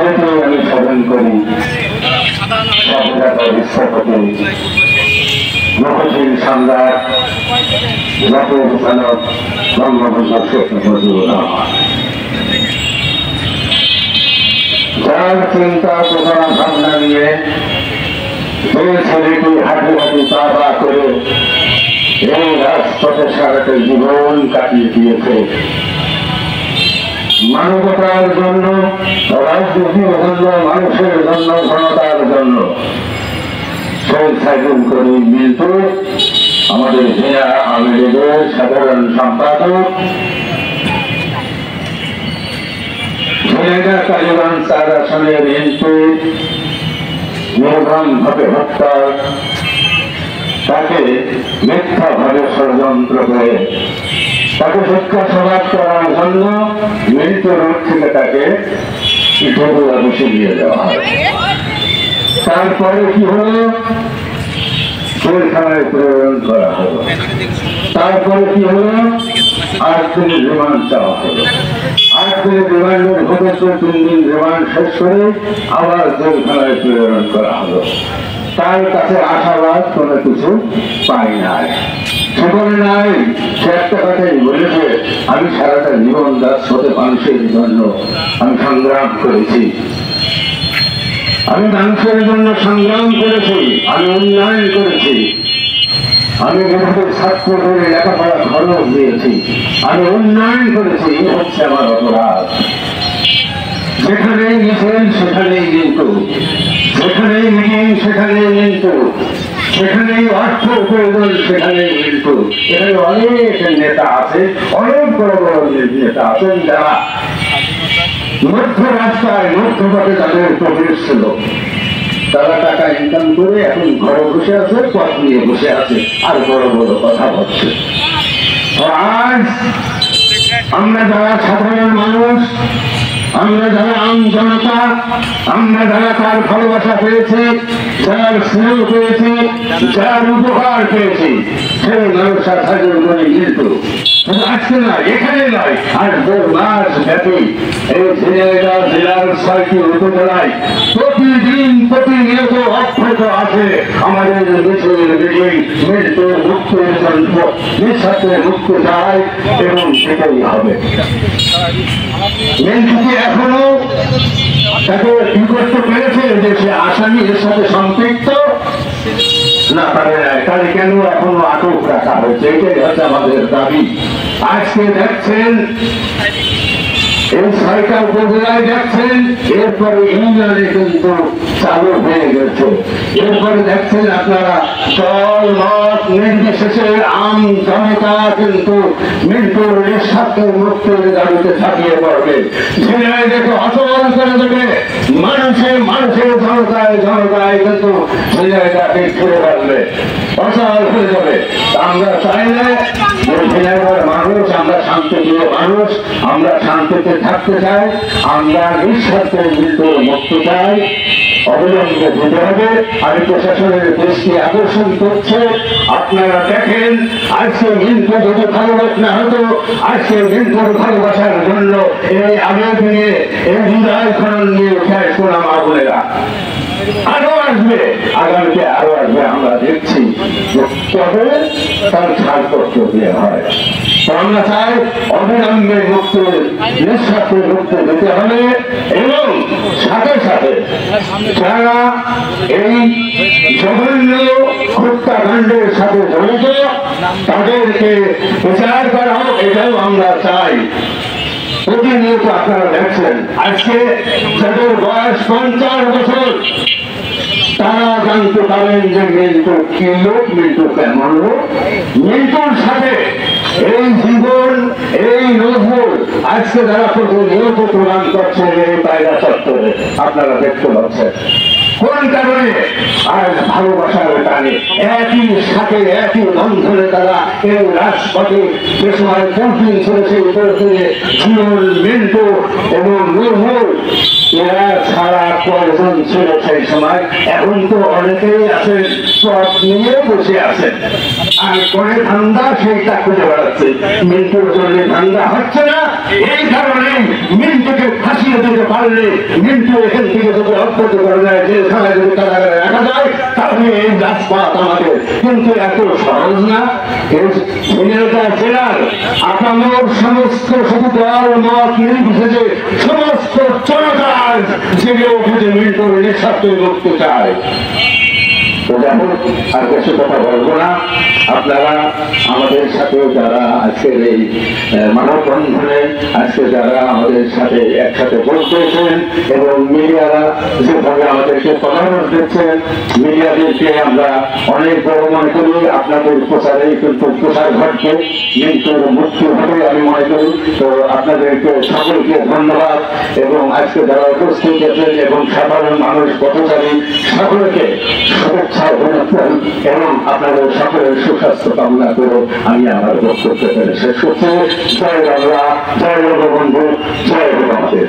সবাইকে আমি স্মরণ করি স্থপতি মুখশীল সম্রাট জাতীয় চালক বঙ্গবন্ধু শেখ মুজিবুর রহমান, যার চিন্তা চেতনা ভাবনা নিয়ে যে ছেলেটি হাঁটি হাঁটি পা করে এই রাজপথে সারাটা জীবন কাটিয়ে দিয়েছে মানবতার জন্য, রাজনীতির জন্য, মানুষের জন্য, জনতার জন্য। সেই সাইকেল করি মিল্টু আমাদের জিয়া আওয়ামী লীগের সাধারণ সম্পাদক, ঝিনাইদহ কালীগঞ্জ 4 আসনের এমপি নির্মমভাবে হত্যা, তাকে মিথ্যাভাবে ষড়যন্ত্র করে তাকে জিজ্ঞাসাবাদ করার জন্য মিল্টু রোড থেকে তাকে ইটুয়া বসে নিয়ে যাওয়া হয়। তারপরে কি হলো? জেলখানায় প্রেরণ করা হলো। তারপরে কি হলো? 8 দিনের রিমান্ড চাওয়া হলো। 8 দিনের রিমান্ডের ঘটেছে, 3 দিন রিমান্ড শেষ করে আবার জেলখানায় প্রেরণ করা হলো। তার কাছে আশাবাদ কোনো কিছু পাই নাই, জীবনে নাই। সে একটা কথাই বলেছে, আমি সারাটা জীবন রাজপথে মানুষের জন্য আমি সংগ্রাম করেছি, আমি মানুষের জন্য সংগ্রাম করেছি, আমি উন্নয়ন করেছি, আমি মেধাবী ছাত্রদের লেখাপড়া খরচ দিয়েছি, আমি উন্নয়ন করেছি। এই হচ্ছে আমার অপরাধ। যেখানেই মিছিল সেখানেই কিন্তু, যেখানেই মিটিং সেখানেই কিন্তু, সেখানেই অর্থ প্রয়োজন সেখানেই কিন্তু। এখানে অনেক নেতা আছে, অনেক বড় বড় নেতা আছেন যারা মধ্য রাস্তায় মধ্যপথে তাদের প্রবেশ ছিল, তারা টাকা ইনকাম করে এখন ঘরে বসে আছে, পথ নিয়ে বসে আছে, আর বড় বড় কথা বলছে। আজ আমরা যারা সাধারণ মানুষ, আমরা যারা আম জনতা, আমরা যারা তার ভালোবাসা পেয়েছি, যার স্নেহ পেয়েছি, যার উপকার পেয়েছি, সেই মানুষরা সাজল করে মিলত। আজকে না, এখানে নয়, আর 2 মাস ব্যাপী এই ঝিনাইদহ জেলার 6টি উপজেলায় প্রতিদিন প্রতিনিয়ত অব্যাহত আছে আমাদের দেশের মিটিং। মৃত্যুর মুক্তির জন্য নিঃস্বার্থে মুক্তি চাই এবং সেটাই হবে। মিল্টুকে এখনো তাকে কি করতে পেরেছে যে সে আসামি এর সাথে সম্পৃক্ত না পারে না, তাহলে কেন এখনো আটক রাখা হয়েছে? এটাই হচ্ছে আমাদের দাবি। আজকে দেখছেন এই 6টা উপজেলায় দেখছেন, এরপরে ইউনিয়নে কিন্তু চালু হয়ে গেছে। এরপরে দেখছেন আপনারা দল মত নির্বিশেষে আম জনতা কিন্তু মিল্টুর নিঃস্বার্থের মুক্তির দাবিতে ছাপিয়ে পড়বে। ঝিনাইদহকে অচল করে দেবে, মানুষের জনতায় জনতায় কিন্তু ঝিনাইদহকে ফিরে আসবে, অচল হয়ে যাবে। আমরা চাই না ঝিনাইদহের মানুষ, আমরা শান্তিপ্রিয় মানুষ, আমরা শান্তিতে থাকতে চাই, আমরা নিঃস্বার্থে মৃত্যুর মুক্তি চাই। অবিলম্বে দিতে হবে। আমি প্রশাসনের দৃষ্টি আকর্ষণ করছে, আপনারা দেখেন আজকে মিল্টু যদি ভালোবাস না হতো, আজকে মিল্টুর ভালোবাসার জন্য এই আবেগ নিয়ে, এই হৃদয় খনন নিয়ে উঠে আসুন আমার বোনেরা। আরো আসবে, আগামীতে আরো আসবে, আমরা দেখছি। তবে তার ছাড়পত্র দিয়ে হয়। আমরা চাই অবিলম্বে মুক্তি, নিঃস্বার্থে মুক্তি দিতে হবে এবং সাথে সাথে যারা এই জঘন্য হত্যাকাণ্ডের সাথে জড়িত তাদেরকে বিচার করা হোক, এটাও আমরা চাই। প্রতিনিয়ত আপনারা দেখছেন আজকে যাদের বয়স 50 বছর তারা জানতে পারেন যে মিল্টু কি লোক, মিল্টু কেমন লোক। মিল্টুর সাথে এই জীবন, এই নজরুল আজকে যারা প্রতিনিয়ত প্রদান করছে এই পায়রা চত্বরে আপনারা দেখতে পাচ্ছেন। কোন কারণে? আজ ভালোবাসার টানে একই সাথে একই বন্ধনে তারা এই রাজপথে যে সময় পৌঁছিয়ে ছেড়েছে, পৌঁছিয়ে জীবন মিল্টু এবং নজরুল এরা ছাড়া কয়েকজন ছিল সেই সময়, এখন তো অনেকেই আছে পথ নিয়ে বসে আছেন আর করে ধান্দা সেইটা খুঁজে বেড়াচ্ছে। মিন্টুর জন্য ধান্দা হচ্ছে না, এই কারণে মিন্টুকে ফাঁসিয়ে দিতে পারলে মিন্টু এখান থেকে যদি অব্যাহত করা যায়, জেলখানায় যদি কারাগারে রাখা যায়, তাহলে এই রাজপথ আমাদের কিন্তু এত সহজ না। জেলার আপামর সমস্ত শুধু দল মত নির্বিশেষে সমস্ত জনতার জেগে উঠেছে মিন্টুর নিঃস্বার্থ করতে চায়। আর কিছু কথা বলবো না। আপনারা আমাদের সাথে যারা আজকের এই মানববন্ধনে আজকে যারা আমাদের সাথে একসাথে বলতেছেন এবং মিডিয়ারা যেভাবে আমাদেরকে পরামর্শ দিচ্ছেন, মিডিয়াদেরকে আমরা অনেক বড় মনে করি। আপনাদের প্রচারে কিন্তু প্রচার ঘটবে, কিন্তু মুক্তি হবে আমি মনে করি। তো আপনাদেরকে সকলকে ধন্যবাদ এবং আজকে যারা উপস্থিত আছেন এবং সাধারণ মানুষ পথচারী সকলকে শুভেচ্ছা এবং আপনাদের সকলের সুস্বাস্থ্য কামনা করে আমি আমার বক্তব্য শেষ করছি। জয় বাংলা, জয় বঙ্গবন্ধু, জয় আমাদের।